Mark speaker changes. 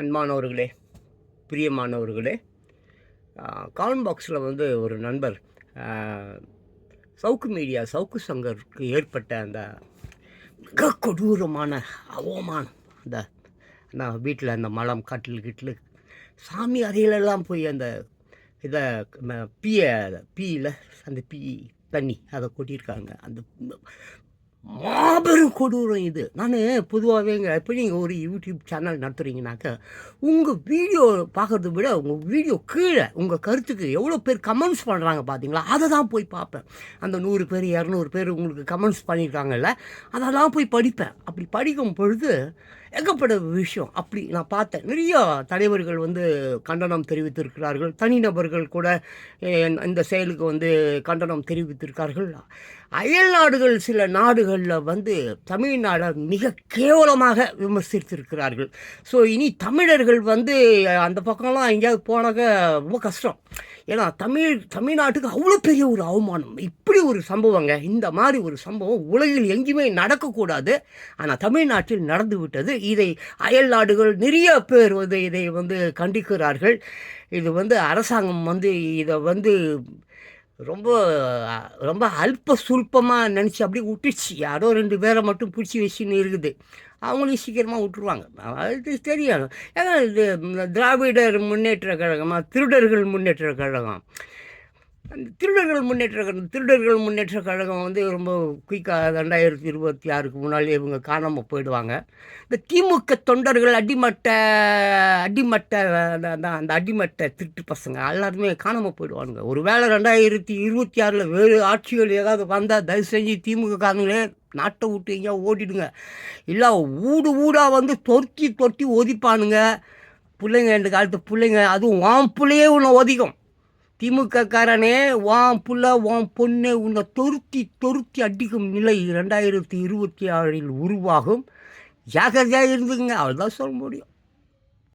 Speaker 1: அன்பானவர்களே, பிரியமானவர்களே, காமெண்ட் பாக்ஸில் வந்து ஒரு நண்பர் சவுக்கு மீடியா சவுக்கு சங்கருக்கு ஏற்பட்ட அந்த மிக கொடூரமான அவமானம், அந்த நான் வீட்டில் அந்த மலம் கட்டில் கிட்டில் சாமி அறையிலெல்லாம் போய் அந்த இதை பீயில் அந்த தண்ணி அதை கொட்டியிருக்காங்க. அந்த மாபெரும் கொடூரம் இது. நான் பொதுவாகவேங்க, இப்போ நீங்கள் ஒரு யூடியூப் சேனல் நடத்துகிறீங்கனாக்கா உங்கள் வீடியோ பார்க்குறத விட உங்கள் வீடியோ கீழே உங்கள் கருத்துக்கு எவ்வளோ பேர் கமெண்ட்ஸ் பண்ணுறாங்க பார்த்தீங்களா, அதை தான் போய் பார்ப்பேன். அந்த 100 பேர் 200 பேர் உங்களுக்கு கமெண்ட்ஸ் பண்ணியிருக்காங்கல்ல, அதெல்லாம் போய் படிப்பேன். அப்படி படிக்கும் பொழுது ஏகப்பட்ட விஷயம் அப்படி நான் பார்த்தேன். நிறைய தலைவர்கள் வந்து கண்டனம் தெரிவித்திருக்கிறார்கள். தனிநபர்கள் கூட இந்த செயலுக்கு வந்து கண்டனம் தெரிவித்திருக்கார்கள். அயல் நாடுகள், சில நாடுகளில் வந்து தமிழ்நாடை மிக கேவலமாக விமர்சித்திருக்கிறார்கள். ஸோ இனி தமிழர்கள் வந்து அந்த பக்கம்லாம் எங்கேயாவது போனாக்க ரொம்ப கஷ்டம். ஏன்னா தமிழ்நாட்டுக்கு அவ்வளோ பெரிய ஒரு அவமானம். இப்படி ஒரு சம்பவங்க, இந்த மாதிரி ஒரு சம்பவம் உலகில் எங்கேயுமே நடக்கக்கூடாது. ஆனால் தமிழ்நாட்டில் நடந்து விட்டது. இதை அயல் நாடுகள் நிறைய பேர் வந்து இதை வந்து கண்டிக்கிறார்கள். இது வந்து அரசாங்கம் வந்து இதை வந்து ரொம்ப ரொம்ப அல்ப சுல்பமாக நினச்சி அப்படியே விட்டுச்சு. யாரோ 2 பேரை மட்டும் பிடிச்சி வச்சுன்னு இருக்குது. அவங்களையும் சீக்கிரமாக விட்டுருவாங்க, அது தெரியும். ஏன்னா இது திராவிடர் முன்னேற்ற கழகமாக திருடர்கள் முன்னேற்ற கழகம், அந்த திருடர்கள் முன்னேற்ற கழகம் வந்து ரொம்ப குயிக்காக 2026க்கு முன்னாலே இவங்க காணாமல் போயிடுவாங்க. இந்த திமுக தொண்டர்கள் அடிமட்ட அந்த அடிமட்ட திருட்டு பசங்க எல்லாருமே காணாமல் போயிடுவானுங்க. ஒரு வேளை 2026 வேறு ஆட்சிகள் ஏதாவது வந்தால் தயவு செஞ்சு திமுக காரங்களே நாட்டை விட்டு எங்கேயா ஓடிடுங்க. இல்லை ஊடாக வந்து தொட்டி ஒதிப்பானுங்க. பிள்ளைங்க, இந்த காலத்து பிள்ளைங்க, அதுவும் வான் பிள்ளையே உன்னை ஒதிக்கும். திமுக காரனே வான் புள்ள வான் பொண்ணு உன்னை தொருத்தி அடிக்கும் நிலை 2026 உருவாகும். ஜாக்கிரதையாக இருந்துங்க, அவ்வளோதான் சொல்ல முடியும்.